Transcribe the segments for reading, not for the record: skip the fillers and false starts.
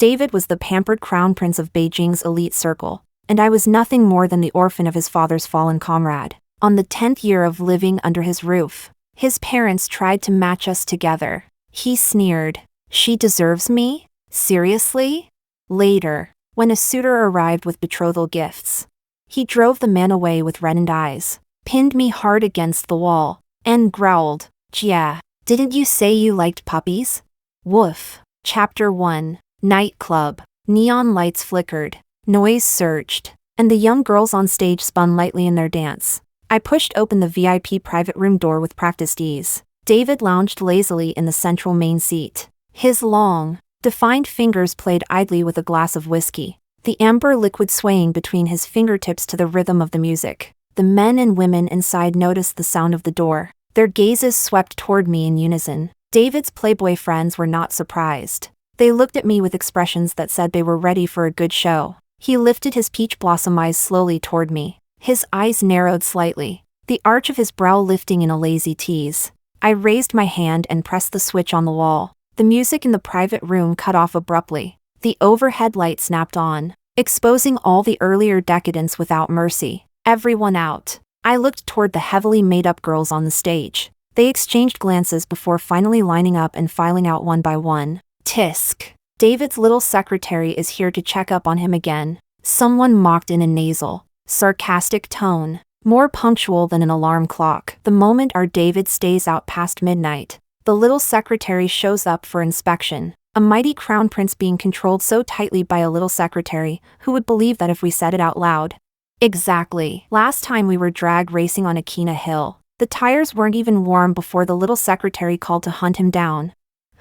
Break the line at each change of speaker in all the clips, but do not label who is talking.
David was the pampered crown prince of Beijing's elite circle, and I was nothing more than the orphan of his father's fallen comrade. On the 10th year of living under his roof, his parents tried to match us together. He sneered, "She deserves me? Seriously?" Later, when a suitor arrived with betrothal gifts, he drove the man away with reddened eyes, pinned me hard against the wall, and growled, "Yeah, didn't you say you liked puppies?" Woof. Chapter 1. Nightclub. Neon lights flickered, noise surged, and the young girls on stage spun lightly in their dance. I pushed open the VIP private room door with practiced ease. David lounged lazily in the central main seat. His long, defined fingers played idly with a glass of whiskey, the amber liquid swaying between his fingertips to the rhythm of the music. The men and women inside noticed the sound of the door. Their gazes swept toward me in unison. David's playboy friends were not surprised. They looked at me with expressions that said they were ready for a good show. He lifted his peach blossom eyes slowly toward me. His eyes narrowed slightly, the arch of his brow lifting in a lazy tease. I raised my hand and pressed the switch on the wall. The music in the private room cut off abruptly. The overhead light snapped on, exposing all the earlier decadence without mercy. Everyone out. I looked toward the heavily made-up girls on the stage. They exchanged glances before finally lining up and filing out one by one. Tisk. David's little secretary is here to check up on him again. Someone mocked in a nasal, sarcastic tone, more punctual than an alarm clock. The moment our David stays out past midnight, the little secretary shows up for inspection. A mighty crown prince being controlled so tightly by a little secretary, who would believe that if we said it out loud? Exactly. Last time we were drag racing on Akina Hill, the tires weren't even warm before the little secretary called to hunt him down.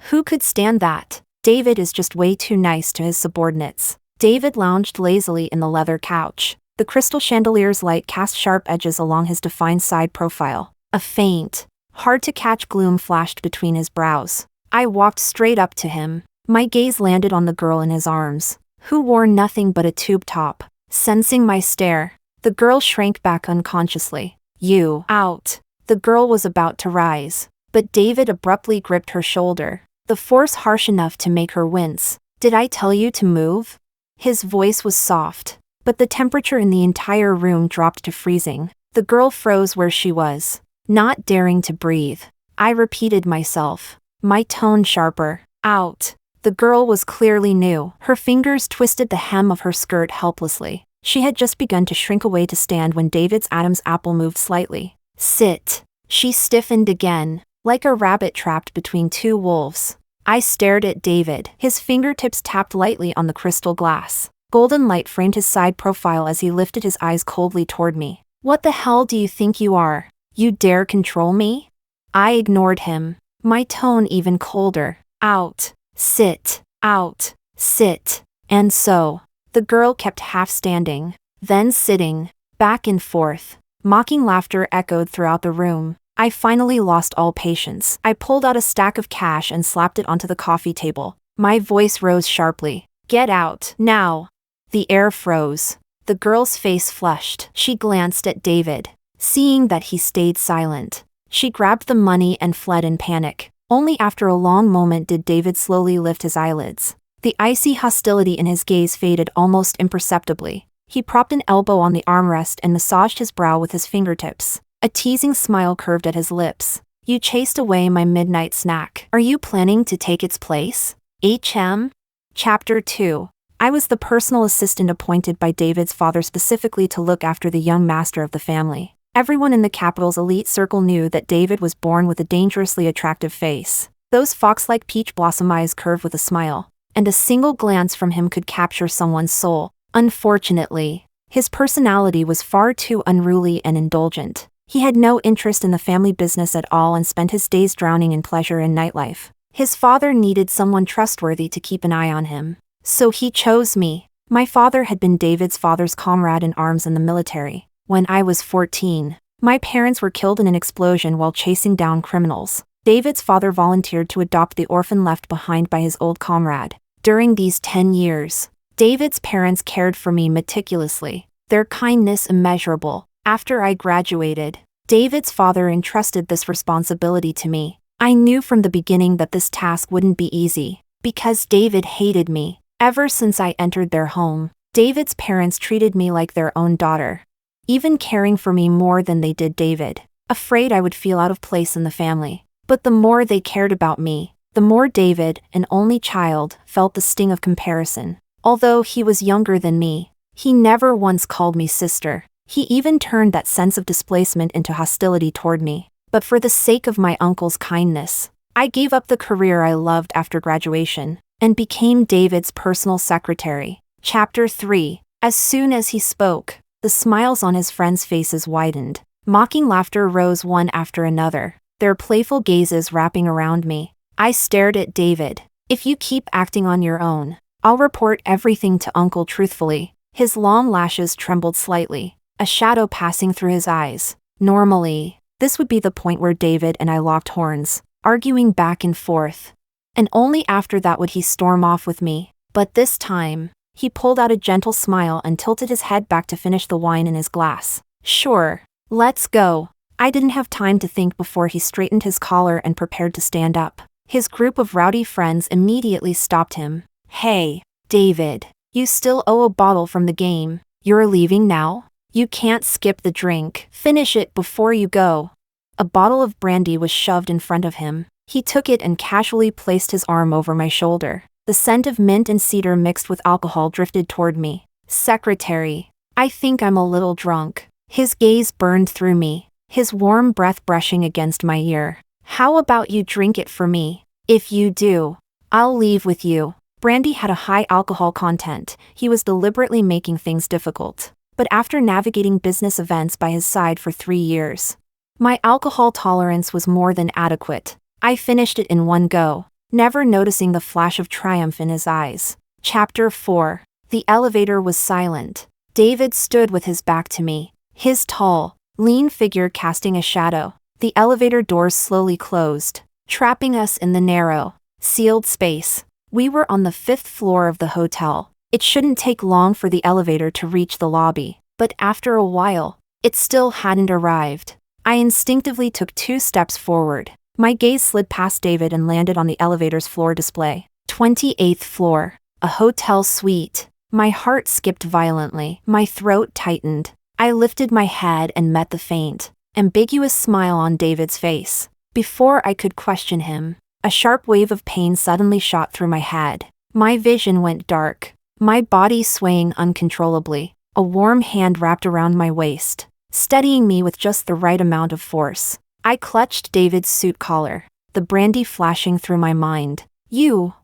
Who could stand that? David is just way too nice to his subordinates. David lounged lazily in the leather couch. The crystal chandelier's light cast sharp edges along his defined side profile. A faint, hard-to-catch gloom flashed between his brows. I walked straight up to him. My gaze landed on the girl in his arms, who wore nothing but a tube top. Sensing my stare, the girl shrank back unconsciously. "You, out." The girl was about to rise, but David abruptly gripped her shoulder, the force harsh enough to make her wince. "Did I tell you to move?" His voice was soft, but the temperature in the entire room dropped to freezing. The girl froze where she was, not daring to breathe. I repeated myself, my tone sharper. "Out." The girl was clearly new. Her fingers twisted the hem of her skirt helplessly. She had just begun to shrink away to stand when David's Adam's apple moved slightly. "Sit." She stiffened again, like a rabbit trapped between two wolves. I stared at David. His fingertips tapped lightly on the crystal glass. Golden light framed his side profile as he lifted his eyes coldly toward me. "What the hell do you think you are? You dare control me?" I ignored him, my tone even colder. "Out. Sit. Out. Sit." And so, the girl kept half standing, then sitting, back and forth. Mocking laughter echoed throughout the room. I finally lost all patience. I pulled out a stack of cash and slapped it onto the coffee table. My voice rose sharply. "Get out, now." The air froze. The girl's face flushed. She glanced at David, seeing that he stayed silent. She grabbed the money and fled in panic. Only after a long moment did David slowly lift his eyelids. The icy hostility in his gaze faded almost imperceptibly. He propped an elbow on the armrest and massaged his brow with his fingertips. A teasing smile curved at his lips. "You chased away my midnight snack. Are you planning to take its place?" Chapter 2. I was the personal assistant appointed by David's father specifically to look after the young master of the family. Everyone in the capital's elite circle knew that David was born with a dangerously attractive face. Those fox-like peach blossom eyes curved with a smile, and a single glance from him could capture someone's soul. Unfortunately, his personality was far too unruly and indulgent. He had no interest in the family business at all and spent his days drowning in pleasure and nightlife. His father needed someone trustworthy to keep an eye on him. So he chose me. My father had been David's father's comrade in arms in the military. When I was 14, my parents were killed in an explosion while chasing down criminals. David's father volunteered to adopt the orphan left behind by his old comrade. During these 10 years, David's parents cared for me meticulously, their kindness immeasurable. After I graduated, David's father entrusted this responsibility to me. I knew from the beginning that this task wouldn't be easy, because David hated me. Ever since I entered their home, David's parents treated me like their own daughter, even caring for me more than they did David, afraid I would feel out of place in the family. But the more they cared about me, the more David, an only child, felt the sting of comparison. Although he was younger than me, he never once called me sister. He even turned that sense of displacement into hostility toward me. But for the sake of my uncle's kindness, I gave up the career I loved after graduation and became David's personal secretary. Chapter 3. As soon as he spoke, the smiles on his friends' faces widened. Mocking laughter rose one after another, their playful gazes wrapping around me. I stared at David. If you keep acting on your own, I'll report everything to Uncle truthfully. His long lashes trembled slightly, a shadow passing through his eyes. Normally, this would be the point where David and I locked horns, arguing back and forth. And only after that would he storm off with me. But this time, he pulled out a gentle smile and tilted his head back to finish the wine in his glass. Sure, let's go. I didn't have time to think before he straightened his collar and prepared to stand up. His group of rowdy friends immediately stopped him. Hey, David, you still owe a bottle from the game. You're leaving now? You can't skip the drink. Finish it before you go. A bottle of brandy was shoved in front of him. He took it and casually placed his arm over my shoulder. The scent of mint and cedar mixed with alcohol drifted toward me. Secretary, I think I'm a little drunk. His gaze burned through me, his warm breath brushing against my ear. How about you drink it for me? If you do, I'll leave with you. Brandy had a high alcohol content. He was deliberately making things difficult. But after navigating business events by his side for 3 years, my alcohol tolerance was more than adequate. I finished it in one go, never noticing the flash of triumph in his eyes. Chapter 4. The elevator was silent. David stood with his back to me, his tall, lean figure casting a shadow. The elevator doors slowly closed, trapping us in the narrow, sealed space. We were on the 5th floor of the hotel. It shouldn't take long for the elevator to reach the lobby, but after a while, it still hadn't arrived. I instinctively took 2 steps forward. My gaze slid past David and landed on the elevator's floor display. 28th floor, a hotel suite. My heart skipped violently. My throat tightened. I lifted my head and met the faint, ambiguous smile on David's face. Before I could question him, a sharp wave of pain suddenly shot through my head. My vision went dark, my body swaying uncontrollably. A warm hand wrapped around my waist, steadying me with just the right amount of force. I clutched David's suit collar, the brandy flashing through my mind.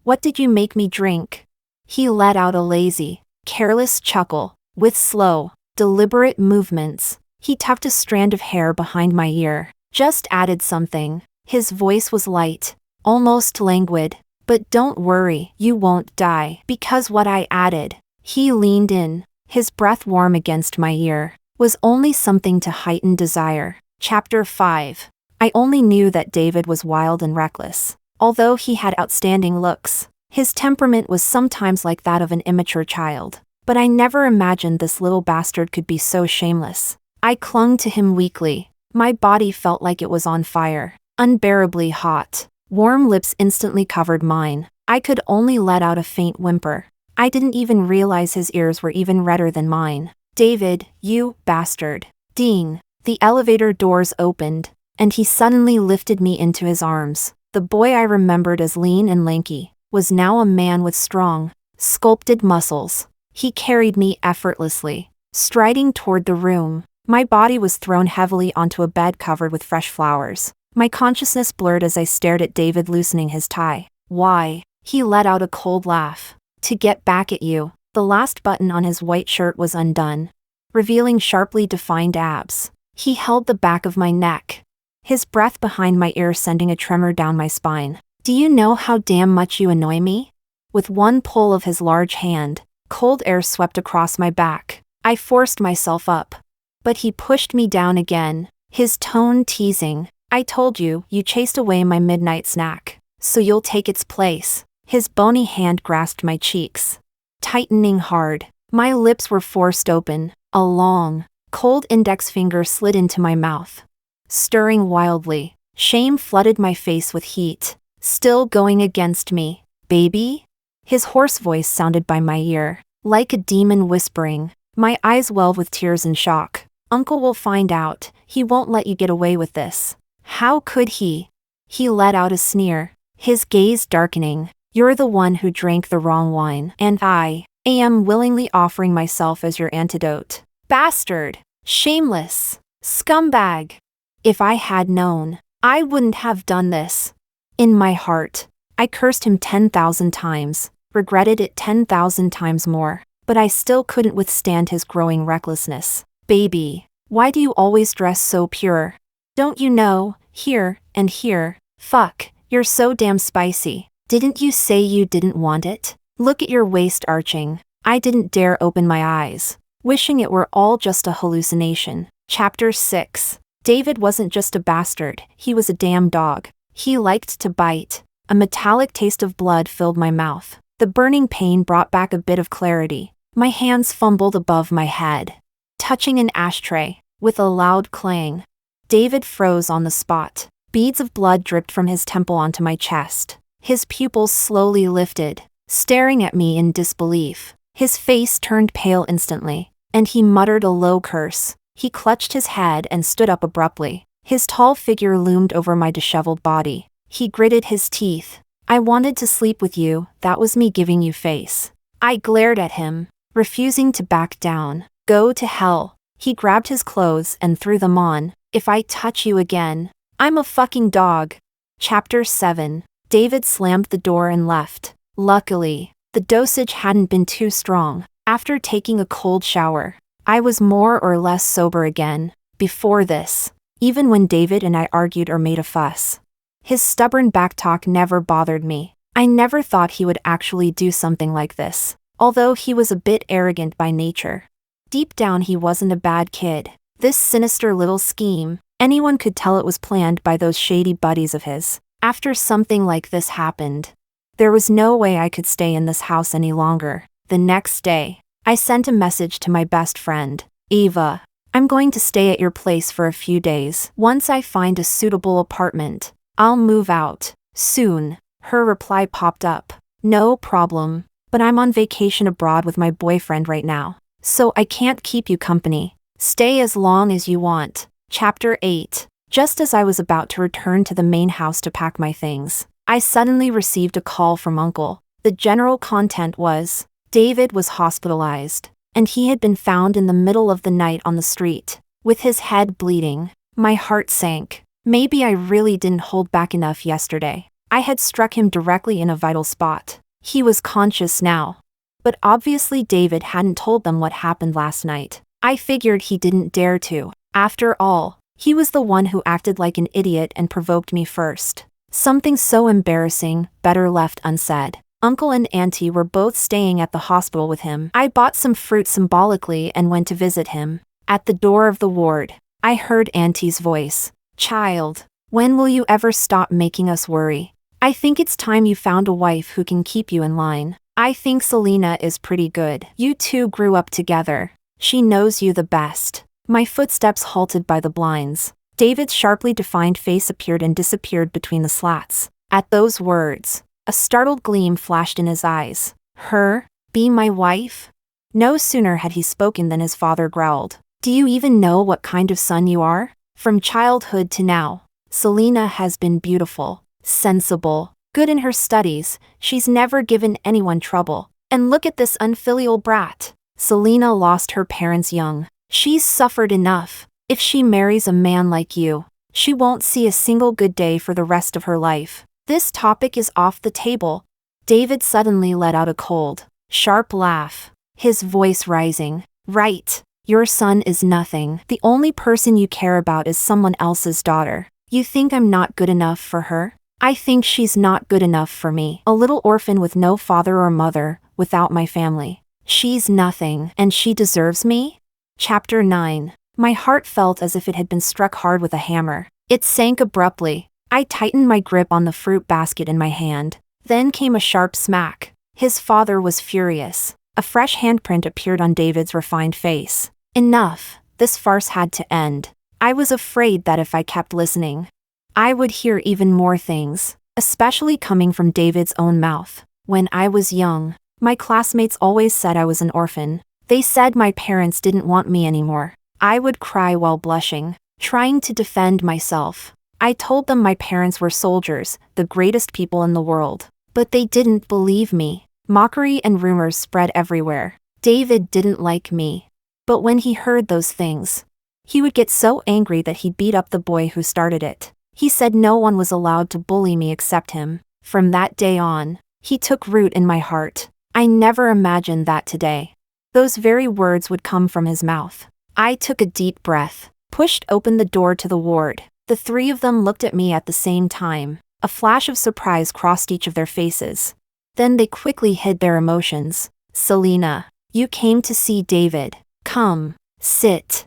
What did you make me drink? He let out a lazy, careless chuckle. With slow, deliberate movements, he tucked a strand of hair behind my ear. Just added something. His voice was light, almost languid. But don't worry, you won't die because what I added. He leaned in, his breath warm against my ear, was only something to heighten desire. Chapter 5. I only knew that David was wild and reckless. Although he had outstanding looks, his temperament was sometimes like that of an immature child. But I never imagined this little bastard could be so shameless. I clung to him weakly. My body felt like it was on fire, unbearably hot. Warm lips instantly covered mine. I could only let out a faint whimper. I didn't even realize his ears were even redder than mine. David, you bastard. Ding. The elevator doors opened, and he suddenly lifted me into his arms. The boy I remembered as lean and lanky was now a man with strong, sculpted muscles. He carried me effortlessly, striding toward the room. My body was thrown heavily onto a bed covered with fresh flowers. My consciousness blurred as I stared at David loosening his tie. Why? He let out a cold laugh. To get back at you. The last button on his white shirt was undone, revealing sharply defined abs. He held the back of my neck, his breath behind my ear sending a tremor down my spine. Do you know how damn much you annoy me? With one pull of his large hand, cold air swept across my back. I forced myself up, but he pushed me down again, his tone teasing. I told you, you chased away my midnight snack, so you'll take its place. His bony hand grasped my cheeks, tightening hard. My lips were forced open. A long, cold index finger slid into my mouth, stirring wildly. Shame flooded my face with heat. Still going against me, baby? His hoarse voice sounded by my ear, like a demon whispering. My eyes welled with tears and shock. Uncle will find out. He won't let you get away with this. How could he? He let out a sneer, his gaze darkening. You're the one who drank the wrong wine, and I am willingly offering myself as your antidote. Bastard! Shameless! Scumbag! If I had known, I wouldn't have done this. In my heart, I cursed him 10,000 times, regretted it 10,000 times more, but I still couldn't withstand his growing recklessness. Baby, why do you always dress so pure? Don't you know, here and here? Fuck, you're so damn spicy. Didn't you say you didn't want it? Look at your waist arching. I didn't dare open my eyes, wishing it were all just a hallucination. Chapter 6. David wasn't just a bastard, he was a damn dog. He liked to bite. A metallic taste of blood filled my mouth. The burning pain brought back a bit of clarity. My hands fumbled above my head, touching an ashtray. With a loud clang, David froze on the spot. Beads of blood dripped from his temple onto my chest. His pupils slowly lifted, staring at me in disbelief. His face turned pale instantly, and he muttered a low curse. He clutched his head and stood up abruptly. His tall figure loomed over my disheveled body. He gritted his teeth. I wanted to sleep with you, that was me giving you face. I glared at him, refusing to back down. Go to hell. He grabbed his clothes and threw them on. If I touch you again, I'm a fucking dog. Chapter 7. David slammed the door and left. Luckily, the dosage hadn't been too strong. After taking a cold shower, I was more or less sober again. Before this, even when David and I argued or made a fuss, his stubborn backtalk never bothered me. I never thought he would actually do something like this, although he was a bit arrogant by nature. Deep down he wasn't a bad kid. This sinister little scheme, anyone could tell it was planned by those shady buddies of his. After something like this happened, there was no way I could stay in this house any longer. The next day, I sent a message to my best friend, Eva. I'm going to stay at your place for a few days. Once I find a suitable apartment, I'll move out. Soon. Her reply popped up. No problem, but I'm on vacation abroad with my boyfriend right now, so I can't keep you company. Stay as long as you want. Chapter 8. Just as I was about to return to the main house to pack my things, I suddenly received a call from Uncle. The general content was, David was hospitalized, and he had been found in the middle of the night on the street, with his head bleeding. My heart sank. Maybe I really didn't hold back enough yesterday. I had struck him directly in a vital spot. He was conscious now. But obviously David hadn't told them what happened last night. I figured he didn't dare to. After all, he was the one who acted like an idiot and provoked me first. Something so embarrassing, better left unsaid. Uncle and Auntie were both staying at the hospital with him. I bought some fruit symbolically and went to visit him. At the door of the ward, I heard Auntie's voice. Child, when will you ever stop making us worry? I think it's time you found a wife who can keep you in line. I think Selena is pretty good. You two grew up together. She knows you the best. My footsteps halted by the blinds. David's sharply defined face appeared and disappeared between the slats. At those words, a startled gleam flashed in his eyes. Her? Be my wife? No sooner had he spoken than his father growled. Do you even know what kind of son you are? From childhood to now, Selena has been beautiful, sensible, good in her studies. She's never given anyone trouble. And look at this unfilial brat. Selena lost her parents young. She's suffered enough. If she marries a man like you, she won't see a single good day for the rest of her life. This topic is off the table. David suddenly let out a cold, sharp laugh, his voice rising. Right. Your son is nothing. The only person you care about is someone else's daughter. You think I'm not good enough for her? I think she's not good enough for me. A little orphan with no father or mother, without my family. She's nothing, and she deserves me? Chapter 9. My heart felt as if it had been struck hard with a hammer. It sank abruptly. I tightened my grip on the fruit basket in my hand. Then came a sharp smack. His father was furious. A fresh handprint appeared on David's refined face. Enough. This farce had to end. I was afraid that if I kept listening, I would hear even more things, especially coming from David's own mouth. When I was young, my classmates always said I was an orphan. They said my parents didn't want me anymore. I would cry while blushing, trying to defend myself. I told them my parents were soldiers, the greatest people in the world. But they didn't believe me. Mockery and rumors spread everywhere. David didn't like me. But when he heard those things, he would get so angry that he'd beat up the boy who started it. He said no one was allowed to bully me except him. From that day on, he took root in my heart. I never imagined that today those very words would come from his mouth. I took a deep breath, pushed open the door to the ward. The three of them looked at me at the same time. A flash of surprise crossed each of their faces. Then they quickly hid their emotions. Selena, you came to see David. Come, sit.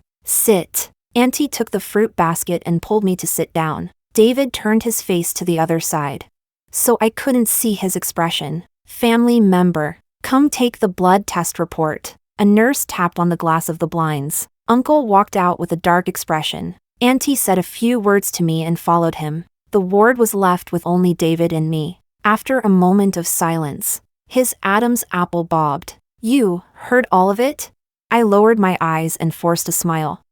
Auntie took the fruit basket and pulled me to sit down. David turned his face to the other side, so I couldn't see his expression. Family member, come take the blood test report. A nurse tapped on the glass of the blinds. Uncle walked out with a dark expression. Auntie said a few words to me and followed him. The ward was left with only David and me. After a moment of silence, his Adam's apple bobbed. You heard all of it? I lowered my eyes and forced a smile.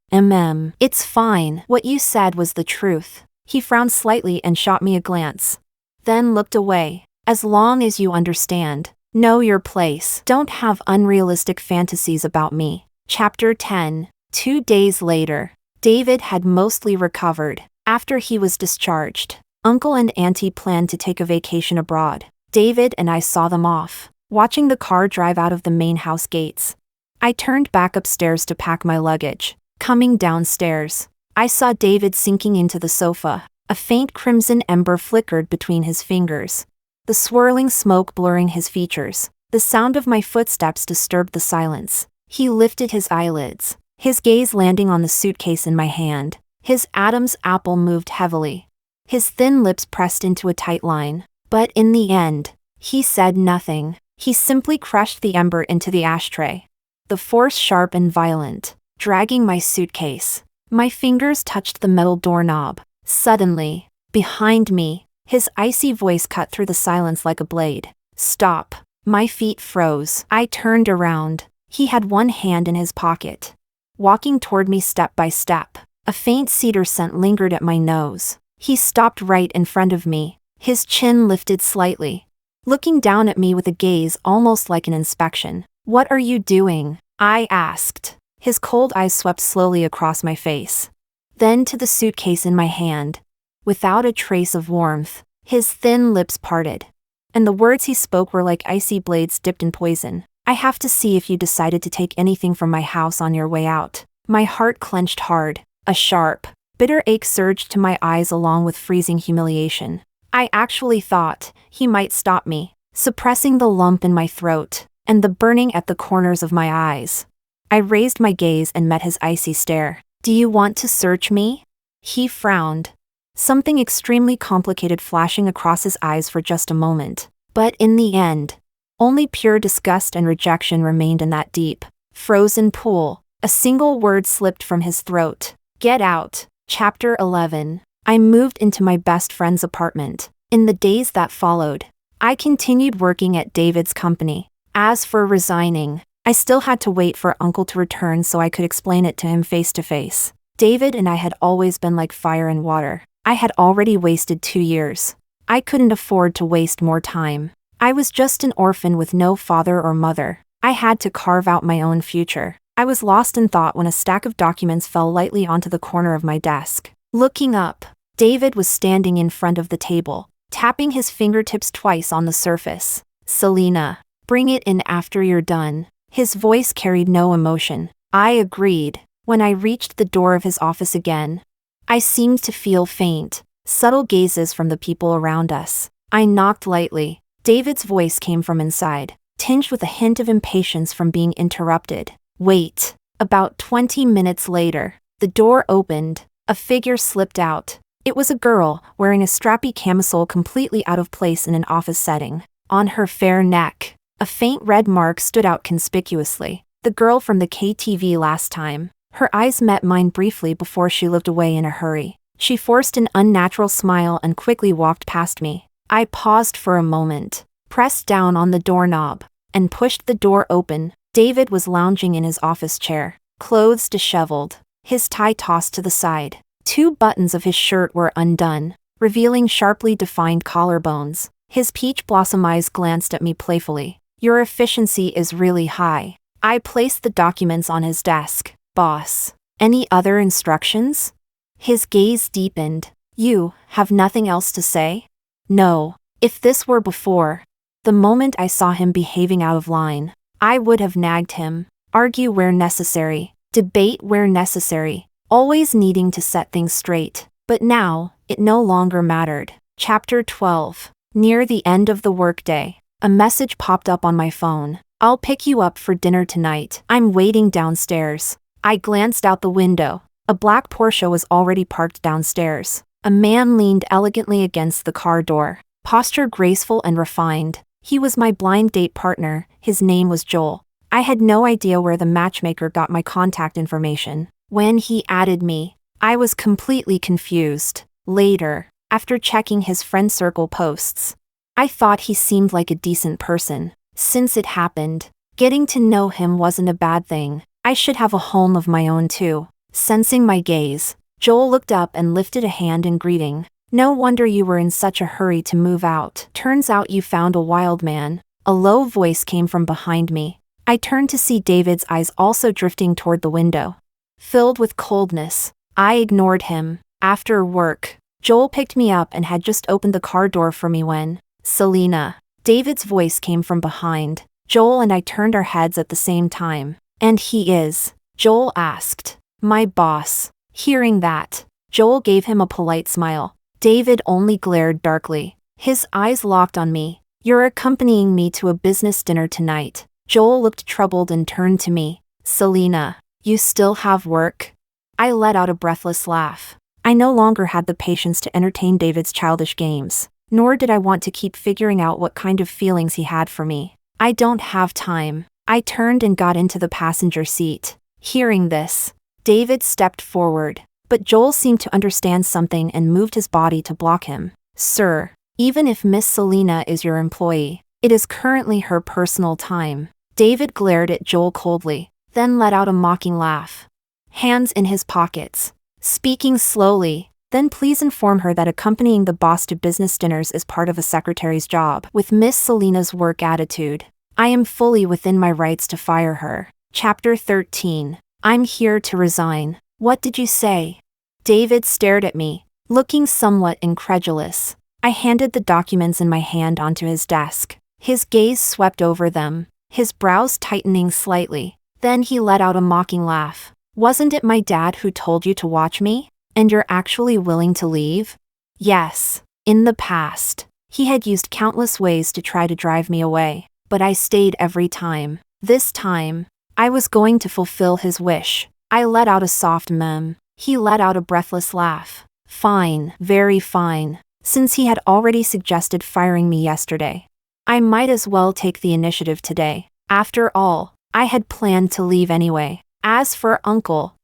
It's fine. What you said was the truth. He frowned slightly and shot me a glance, then looked away. As long as you understand, know your place, don't have unrealistic fantasies about me. Chapter 10. 2 days later, David had mostly recovered. After he was discharged, Uncle and Auntie planned to take a vacation abroad. David and I saw them off, watching the car drive out of the main house gates. I turned back upstairs to pack my luggage. Coming downstairs, I saw David sinking into the sofa. A faint crimson ember flickered between his fingers, the swirling smoke blurring his features. The sound of my footsteps disturbed the silence. He lifted his eyelids, his gaze landing on the suitcase in my hand. His Adam's apple moved heavily. His thin lips pressed into a tight line. But in the end, he said nothing. He simply crushed the ember into the ashtray. The force sharp and violent, dragging my suitcase. My fingers touched the metal doorknob. Suddenly, behind me, his icy voice cut through the silence like a blade. Stop. My feet froze. I turned around. He had one hand in his pocket, walking toward me step by step. A faint cedar scent lingered at my nose. He stopped right in front of me, his chin lifted slightly, looking down at me with a gaze almost like an inspection. What are you doing? I asked. His cold eyes swept slowly across my face, then to the suitcase in my hand. Without a trace of warmth, his thin lips parted, and the words he spoke were like icy blades dipped in poison. I have to see if you decided to take anything from my house on your way out. My heart clenched hard. A sharp, bitter ache surged to my eyes along with freezing humiliation. I actually thought he might stop me, suppressing the lump in my throat and the burning at the corners of my eyes. I raised my gaze and met his icy stare. Do you want to search me? He frowned, something extremely complicated flashing across his eyes for just a moment. But in the end, only pure disgust and rejection remained in that deep, frozen pool. A single word slipped from his throat. Get out. Chapter 11. I moved into my best friend's apartment. In the days that followed, I continued working at David's company. As for resigning, I still had to wait for Uncle to return so I could explain it to him face to face. David and I had always been like fire and water. I had already wasted 2 years. I couldn't afford to waste more time. I was just an orphan with no father or mother. I had to carve out my own future. I was lost in thought when a stack of documents fell lightly onto the corner of my desk. Looking up, David was standing in front of the table, tapping his fingertips twice on the surface. Selena, bring it in after you're done. His voice carried no emotion. I agreed. When I reached the door of his office again, I seemed to feel faint, subtle gazes from the people around us. I knocked lightly. David's voice came from inside, tinged with a hint of impatience from being interrupted. Wait. About 20 minutes later, the door opened. A figure slipped out. It was a girl, wearing a strappy camisole completely out of place in an office setting. On her fair neck, a faint red mark stood out conspicuously. The girl from the KTV last time. Her eyes met mine briefly before she looked away in a hurry. She forced an unnatural smile and quickly walked past me. I paused for a moment, pressed down on the doorknob, and pushed the door open. David was lounging in his office chair, clothes disheveled, his tie tossed to the side. 2 buttons of his shirt were undone, revealing sharply defined collarbones. His peach blossom eyes glanced at me playfully. "Your efficiency is really high." I placed the documents on his desk. "Boss, any other instructions?" His gaze deepened. "You have nothing else to say?" "No. If this were before, the moment I saw him behaving out of line, I would have nagged him, argue where necessary, debate where necessary, always needing to set things straight. But now, it no longer mattered." Chapter 12. Near the end of the workday, a message popped up on my phone. "I'll pick you up for dinner tonight. I'm waiting downstairs." I glanced out the window. A black Porsche was already parked downstairs. A man leaned elegantly against the car door, posture graceful and refined. He was my blind date partner. His name was Joel. I had no idea where the matchmaker got my contact information. When he added me, I was completely confused. Later, after checking his friend circle posts, I thought he seemed like a decent person. Since it happened, getting to know him wasn't a bad thing. I should have a home of my own too. Sensing my gaze, Joel looked up and lifted a hand in greeting. "No wonder you were in such a hurry to move out. Turns out you found a wild man." A low voice came from behind me. I turned to see David's eyes also drifting toward the window. Filled with coldness, I ignored him. After work, Joel picked me up and had just opened the car door for me when, "Selena." David's voice came from behind. Joel and I turned our heads at the same time. "And he is?" Joel asked. "My boss." Hearing that, Joel gave him a polite smile. David only glared darkly. His eyes locked on me. "You're accompanying me to a business dinner tonight." Joel looked troubled and turned to me. "Selena, you still have work?" I let out a breathless laugh. I no longer had the patience to entertain David's childish games, nor did I want to keep figuring out what kind of feelings he had for me. "I don't have time." I turned and got into the passenger seat. Hearing this, David stepped forward, but Joel seemed to understand something and moved his body to block him. "Sir, even if Miss Selena is your employee, it is currently her personal time." David glared at Joel coldly, then let out a mocking laugh. Hands in his pockets, speaking slowly, "Then please inform her that accompanying the boss to business dinners is part of a secretary's job. With Miss Selena's work attitude, I am fully within my rights to fire her." Chapter 13. I'm here to resign. "What did you say?" David stared at me, looking somewhat incredulous. I handed the documents in my hand onto his desk. His gaze swept over them, his brows tightening slightly. Then he let out a mocking laugh. "Wasn't it my dad who told you to watch me? And you're actually willing to leave?" Yes. In the past, he had used countless ways to try to drive me away, but I stayed every time. This time, I was going to fulfill his wish. I let out a soft mem. He let out a breathless laugh. "Fine, very fine." Since he had already suggested firing me yesterday, I might as well take the initiative today. After all, I had planned to leave anyway. As for Uncle,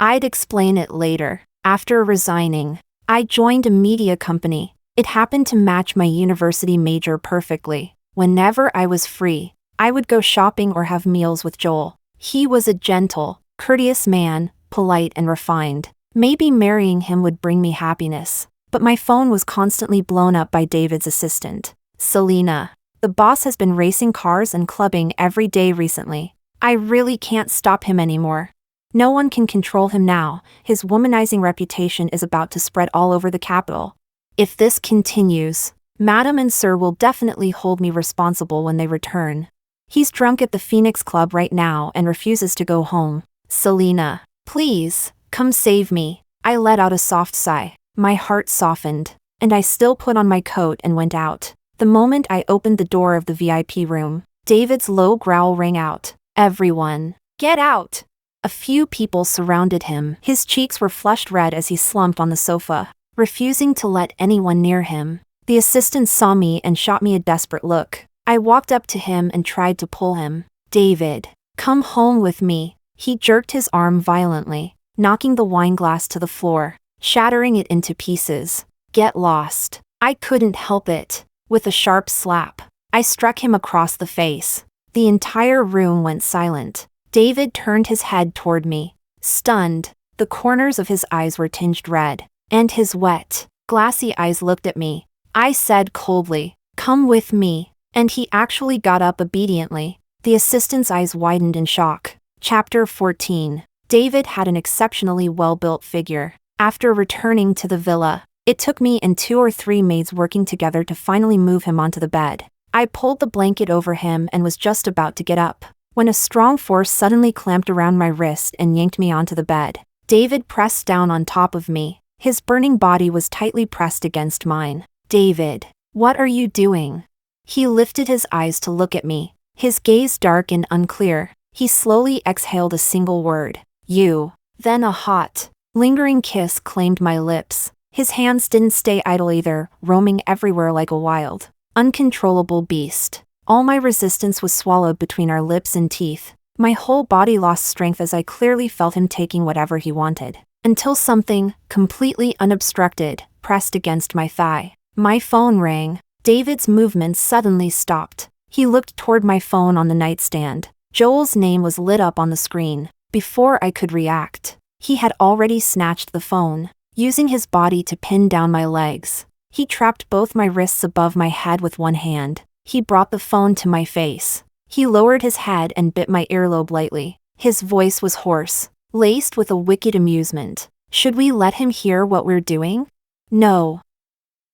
I'd explain it later. After resigning, I joined a media company. It happened to match my university major perfectly. Whenever I was free, I would go shopping or have meals with Joel. He was a gentle, courteous man, polite and refined. Maybe marrying him would bring me happiness. But my phone was constantly blown up by David's assistant. "Selena, the boss has been racing cars and clubbing every day recently. I really can't stop him anymore. No one can control him now. His womanizing reputation is about to spread all over the capital. If this continues, Madam and Sir will definitely hold me responsible when they return. He's drunk at the Phoenix Club right now and refuses to go home. Selena, please, come save me." I let out a soft sigh. My heart softened, and I still put on my coat and went out. The moment I opened the door of the VIP room, David's low growl rang out. "Everyone, get out!" A few people surrounded him. His cheeks were flushed red as he slumped on the sofa, refusing to let anyone near him. The assistant saw me and shot me a desperate look. I walked up to him and tried to pull him. "David, come home with me." He jerked his arm violently, knocking the wine glass to the floor, shattering it into pieces. "Get lost." I couldn't help it. With a sharp slap, I struck him across the face. The entire room went silent. David turned his head toward me. Stunned, the corners of his eyes were tinged red, and his wet, glassy eyes looked at me. I said coldly, "Come with me," and he actually got up obediently. The assistant's eyes widened in shock. Chapter 14. David had an exceptionally well-built figure. After returning to the villa, it took me and 2 or 3 maids working together to finally move him onto the bed. I pulled the blanket over him and was just about to get up, when a strong force suddenly clamped around my wrist and yanked me onto the bed. David pressed down on top of me. His burning body was tightly pressed against mine. "David, what are you doing?" He lifted his eyes to look at me, his gaze dark and unclear. He slowly exhaled a single word, "You." Then a hot, lingering kiss claimed my lips. His hands didn't stay idle either, roaming everywhere like a wild, uncontrollable beast. All my resistance was swallowed between our lips and teeth. My whole body lost strength as I clearly felt him taking whatever he wanted, until something, completely unobstructed, pressed against my thigh. My phone rang. David's movements suddenly stopped. He looked toward my phone on the nightstand. Joel's name was lit up on the screen. Before I could react, he had already snatched the phone, using his body to pin down my legs. He trapped both my wrists above my head with one hand. He brought the phone to my face. He lowered his head and bit my earlobe lightly. His voice was hoarse, laced with a wicked amusement. "Should we let him hear what we're doing?" "No."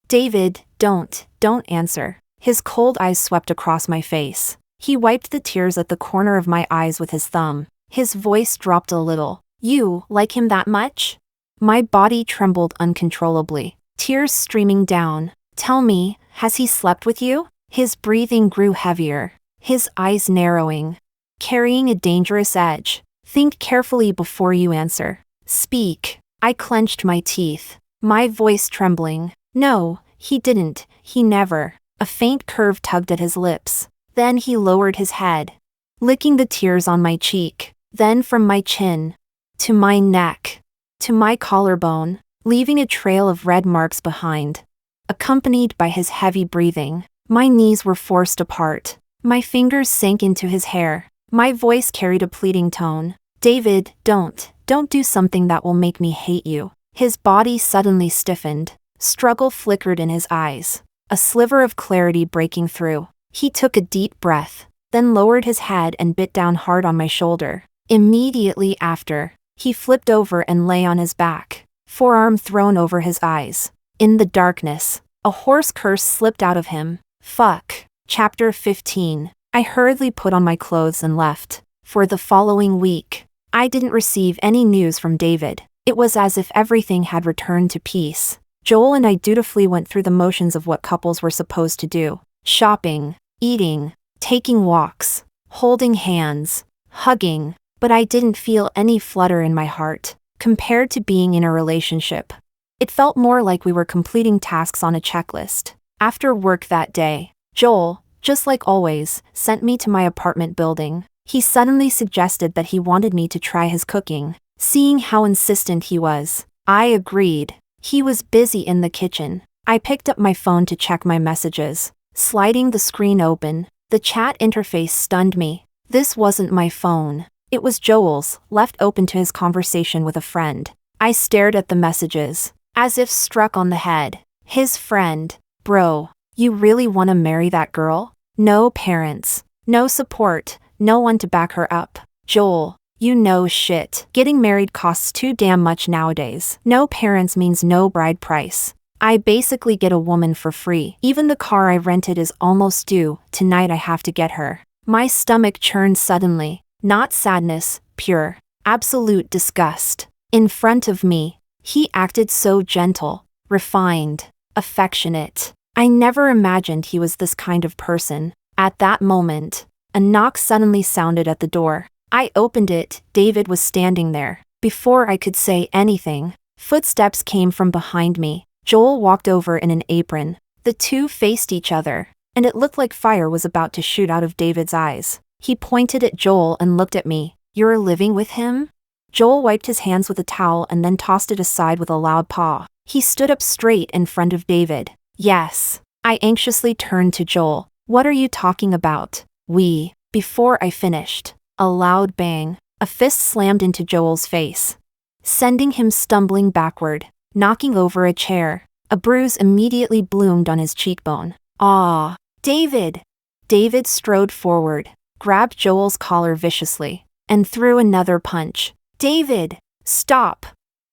"David, don't answer." His cold eyes swept across my face. He wiped the tears at the corner of my eyes with his thumb. His voice dropped a little. "You like him that much?" My body trembled uncontrollably, tears streaming down. "Tell me, has he slept with you?" His breathing grew heavier, his eyes narrowing, carrying a dangerous edge. "Think carefully before you answer. Speak." I clenched my teeth, my voice trembling. "No, he didn't, he never." A faint curve tugged at his lips. Then he lowered his head, licking the tears on my cheek. Then from my chin, to my neck, to my collarbone, leaving a trail of red marks behind, accompanied by his heavy breathing. My knees were forced apart. My fingers sank into his hair. My voice carried a pleading tone. "David, don't do something that will make me hate you." His body suddenly stiffened. Struggle flickered in his eyes, a sliver of clarity breaking through. He took a deep breath, then lowered his head and bit down hard on my shoulder. Immediately after, he flipped over and lay on his back, forearm thrown over his eyes. In the darkness, a hoarse curse slipped out of him. Fuck. Chapter 15. I hurriedly put on my clothes and left. For the following week, I didn't receive any news from David. It was as if everything had returned to peace. Joel and I dutifully went through the motions of what couples were supposed to do. Shopping, eating, taking walks, holding hands, hugging. But I didn't feel any flutter in my heart, compared to being in a relationship. It felt more like we were completing tasks on a checklist. After work that day, Joel, just like always, sent me to my apartment building. He suddenly suggested that he wanted me to try his cooking. Seeing how insistent he was, I agreed. He was busy in the kitchen. I picked up my phone to check my messages. Sliding the screen open, the chat interface stunned me. This wasn't my phone. It was Joel's, left open to his conversation with a friend. I stared at the messages, as if struck on the head. His friend. "Bro, you really want to marry that girl? No parents, no support, no one to back her up. Joel, you know shit. Getting married costs too damn much nowadays. No parents means no bride price. I basically get a woman for free. Even the car I rented is almost due. Tonight I have to get her." My stomach churned suddenly. Not sadness, pure, absolute disgust. In front of me, he acted so gentle, refined, affectionate. I never imagined he was this kind of person. At that moment, a knock suddenly sounded at the door. I opened it. David was standing there. Before I could say anything, footsteps came from behind me. Joel walked over in an apron. The two faced each other, and it looked like fire was about to shoot out of David's eyes. He pointed at Joel and looked at me. "You're living with him?" Joel wiped his hands with a towel and then tossed it aside with a loud paw. He stood up straight in front of David. "Yes." I anxiously turned to Joel. What are you talking about? Before I finished, a loud bang, a fist slammed into Joel's face, sending him stumbling backward, knocking over a chair. A bruise immediately bloomed on his cheekbone. Ah, David! David strode forward, grabbed Joel's collar viciously, and threw another punch. David! Stop!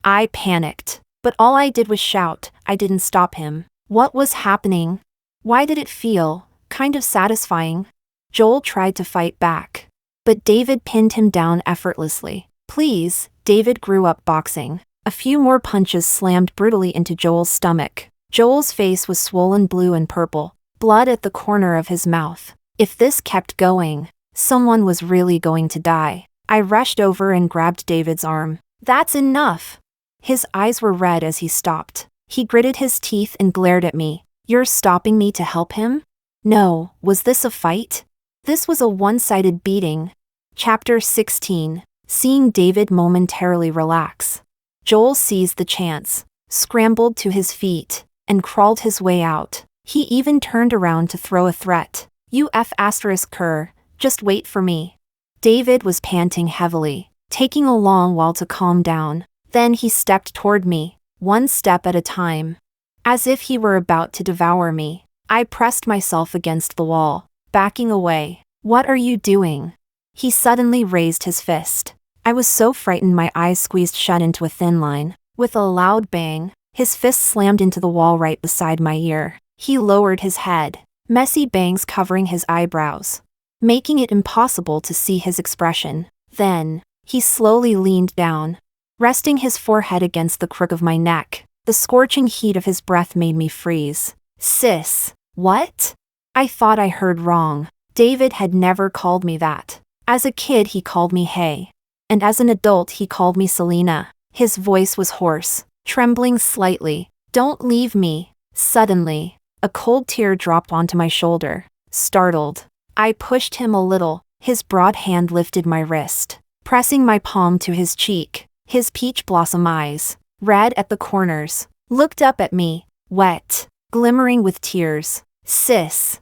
I panicked, but all I did was shout. I didn't stop him. What was happening? Why did it feel kind of satisfying? Joel tried to fight back, but David pinned him down effortlessly. Please, David grew up boxing. A few more punches slammed brutally into Joel's stomach. Joel's face was swollen blue and purple, blood at the corner of his mouth. If this kept going, someone was really going to die. I rushed over and grabbed David's arm. That's enough! His eyes were red as he stopped. He gritted his teeth and glared at me. You're stopping me to help him? No, was this a fight? This was a one-sided beating. Chapter 16. Seeing David momentarily relax. Joel seized the chance, scrambled to his feet, and crawled his way out. He even turned around to throw a threat. Cur, just wait for me. David was panting heavily, taking a long while to calm down. Then he stepped toward me, one step at a time, as if he were about to devour me. I pressed myself against the wall, backing away. What are you doing? He suddenly raised his fist. I was so frightened my eyes squeezed shut into a thin line. With a loud bang, his fist slammed into the wall right beside my ear. He lowered his head, messy bangs covering his eyebrows, making it impossible to see his expression. Then, he slowly leaned down, resting his forehead against the crook of my neck. The scorching heat of his breath made me freeze. Sis, what? I thought I heard wrong. David had never called me that. As a kid he called me Hey. And as an adult he called me Selena. His voice was hoarse, trembling slightly. Don't leave me. Suddenly, a cold tear dropped onto my shoulder. Startled, I pushed him a little. His broad hand lifted my wrist, pressing my palm to his cheek. His peach blossom eyes, red at the corners, looked up at me, wet, glimmering with tears. Sis.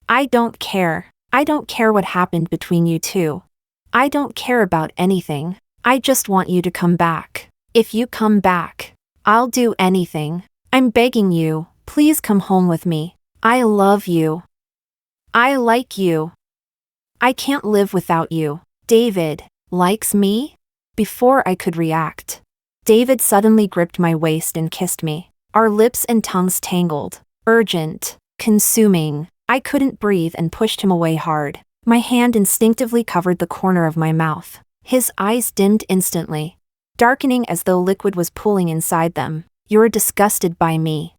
I don't care. I don't care what happened between you two. I don't care about anything. I just want you to come back. If you come back, I'll do anything. I'm begging you, please come home with me. I love you. I like you. I can't live without you. David likes me? Before I could react, David suddenly gripped my waist and kissed me. Our lips and tongues tangled. Urgent, consuming. I couldn't breathe and pushed him away hard. My hand instinctively covered the corner of my mouth. His eyes dimmed instantly, darkening as though liquid was pooling inside them. You're disgusted by me.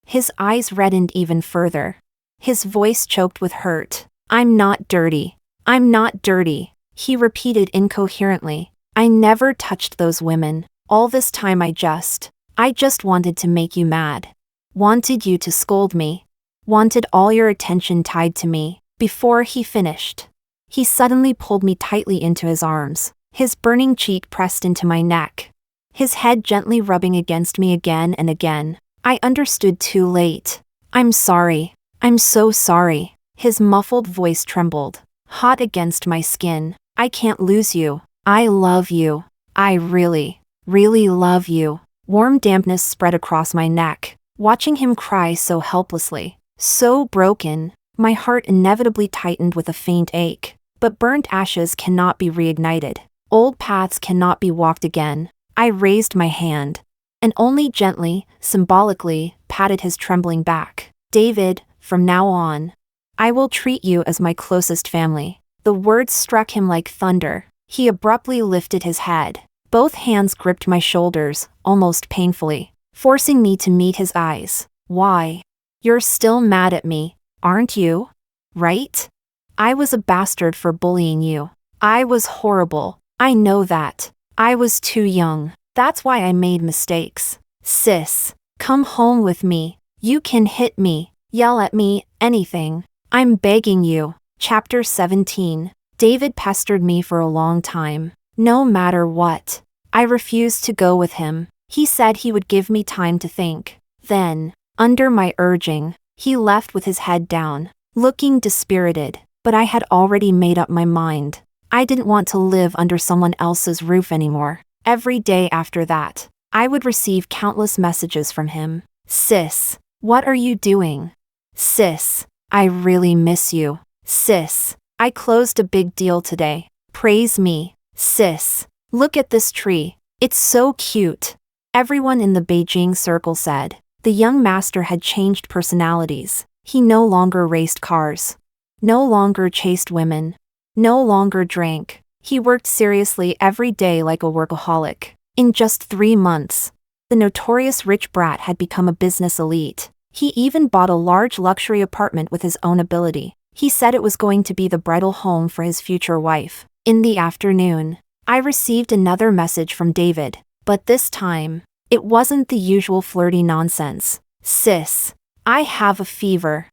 His eyes reddened even further. His voice choked with hurt. I'm not dirty. I'm not dirty, he repeated incoherently. I never touched those women. All this time I just wanted to make you mad. Wanted you to scold me. Wanted all your attention tied to me. Before he finished, he suddenly pulled me tightly into his arms, his burning cheek pressed into my neck, his head gently rubbing against me again and again. I understood too late. I'm sorry. I'm so sorry. His muffled voice trembled, hot against my skin. I can't lose you. I love you. I really, really love you. Warm dampness spread across my neck, watching him cry so helplessly, so broken. My heart inevitably tightened with a faint ache. But burnt ashes cannot be reignited. Old paths cannot be walked again. I raised my hand, and only gently, symbolically, patted his trembling back. David, from now on, I will treat you as my closest family. The words struck him like thunder. He abruptly lifted his head. Both hands gripped my shoulders, almost painfully, forcing me to meet his eyes. Why? You're still mad at me, aren't you? Right? I was a bastard for bullying you. I was horrible. I know that. I was too young. That's why I made mistakes. Sis, come home with me. You can hit me, yell at me, anything. I'm begging you. Chapter 17. David pestered me for a long time. No matter what, I refused to go with him. He said he would give me time to think. Then, under my urging, he left with his head down, looking dispirited, but I had already made up my mind. I didn't want to live under someone else's roof anymore. Every day after that, I would receive countless messages from him. Sis, what are you doing? Sis, I really miss you. Sis, I closed a big deal today. Praise me. Sis, look at this tree. It's so cute. Everyone in the Beijing circle said. The young master had changed personalities. He no longer raced cars. No longer chased women. No longer drank. He worked seriously every day like a workaholic. In just 3 months, the notorious rich brat had become a business elite. He even bought a large luxury apartment with his own ability. He said it was going to be the bridal home for his future wife. In the afternoon, I received another message from David, but this time, it wasn't the usual flirty nonsense. Sis, I have a fever.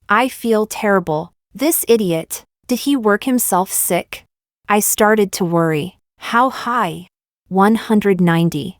I feel terrible. This idiot, did he work himself sick? I started to worry. How high? 190.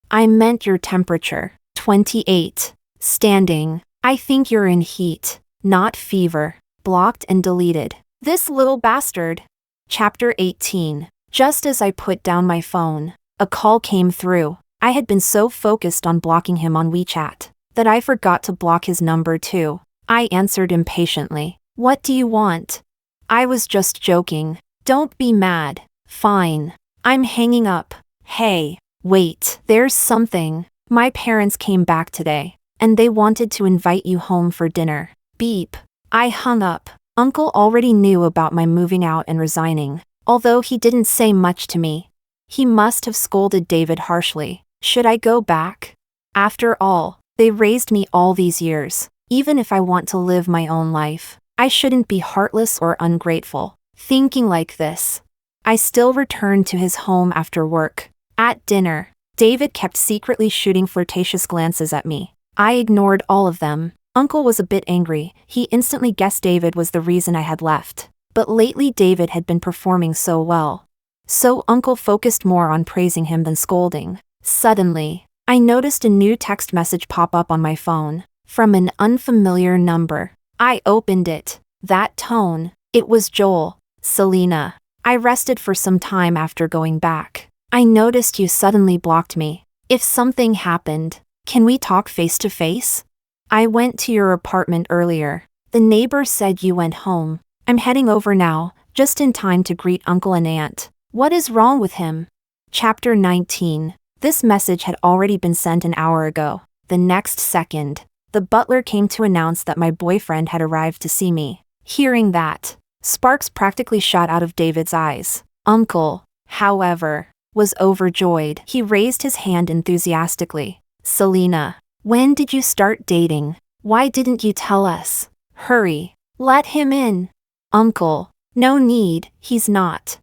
I meant your temperature. 28. Standing. I think you're in heat, not fever. Blocked and deleted. This little bastard. Chapter 18. Just as I put down my phone, a call came through. I had been so focused on blocking him on WeChat that I forgot to block his number too. I answered impatiently. What do you want? I was just joking. Don't be mad. Fine. I'm hanging up. Hey, wait, there's something. My parents came back today, and they wanted to invite you home for dinner. Beep. I hung up. Uncle already knew about my moving out and resigning, although he didn't say much to me. He must have scolded David harshly. Should I go back? After all, they raised me all these years. Even if I want to live my own life, I shouldn't be heartless or ungrateful. Thinking like this, I still returned to his home after work. At dinner, David kept secretly shooting flirtatious glances at me. I ignored all of them. Uncle was a bit angry. He instantly guessed David was the reason I had left. But lately David had been performing so well. So Uncle focused more on praising him than scolding. Suddenly, I noticed a new text message pop up on my phone. From an unfamiliar number. I opened it. That tone. It was Joel. Selena. I rested for some time after going back. I noticed you suddenly blocked me. If something happened, can we talk face to face? I went to your apartment earlier. The neighbor said you went home. I'm heading over now, just in time to greet Uncle and Aunt. What is wrong with him? Chapter 19. This message had already been sent an hour ago. The next second, the butler came to announce that my boyfriend had arrived to see me. Hearing that, sparks practically shot out of David's eyes. Uncle, however, was overjoyed. He raised his hand enthusiastically. Selena, when did you start dating? Why didn't you tell us? Hurry, let him in. Uncle, no need, he's not.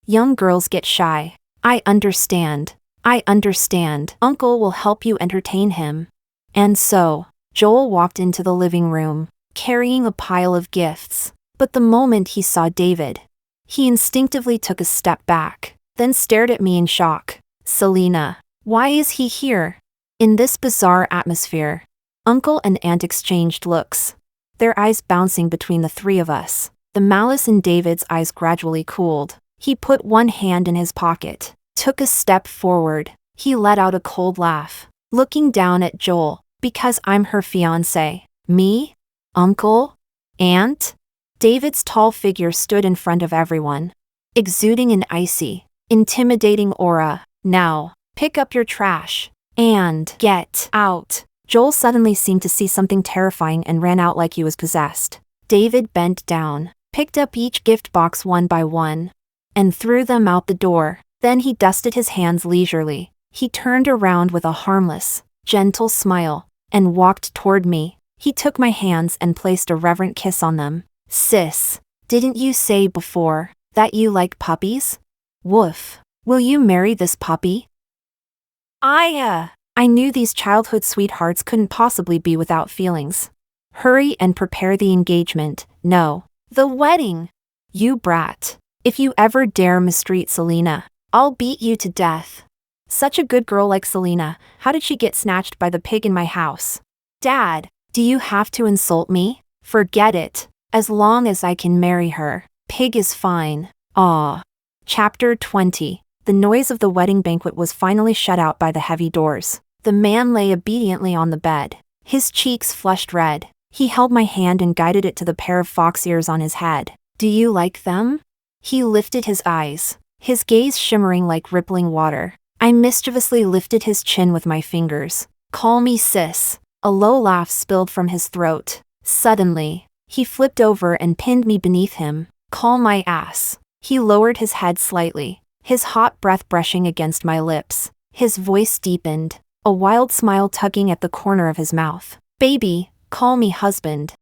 Young girls get shy. I understand. Uncle will help you entertain him. And so, Joel walked into the living room, carrying a pile of gifts. But the moment he saw David, he instinctively took a step back, then stared at me in shock. Selena, why is he here? In this bizarre atmosphere, Uncle and Aunt exchanged looks, their eyes bouncing between the three of us. The malice in David's eyes gradually cooled. He put one hand in his pocket, took a step forward. He let out a cold laugh, looking down at Joel. Because I'm her fiancé. Me? Uncle? Aunt? David's tall figure stood in front of everyone, exuding an icy, intimidating aura. Now, pick up your trash and get out. Joel suddenly seemed to see something terrifying and ran out like he was possessed. David bent down, picked up each gift box one by one, and threw them out the door. Then he dusted his hands leisurely. He turned around with a harmless, gentle smile, and walked toward me. He took my hands and placed a reverent kiss on them. Sis, didn't you say before that you like puppies? Woof, will you marry this puppy? I knew these childhood sweethearts couldn't possibly be without feelings. Hurry and prepare the engagement. No, the wedding. You brat. If you ever dare mistreat Selena, I'll beat you to death. Such a good girl like Selena, how did she get snatched by the pig in my house? Dad, do you have to insult me? Forget it. As long as I can marry her, pig is fine. Ah. Chapter 20. The noise of the wedding banquet was finally shut out by the heavy doors. The man lay obediently on the bed. His cheeks flushed red. He held my hand and guided it to the pair of fox ears on his head. Do you like them? He lifted his eyes, his gaze shimmering like rippling water. I mischievously lifted his chin with my fingers. Call me sis. A low laugh spilled from his throat. Suddenly, he flipped over and pinned me beneath him. Call my ass. He lowered his head slightly, his hot breath brushing against my lips. His voice deepened, a wild smile tugging at the corner of his mouth. Baby, call me husband.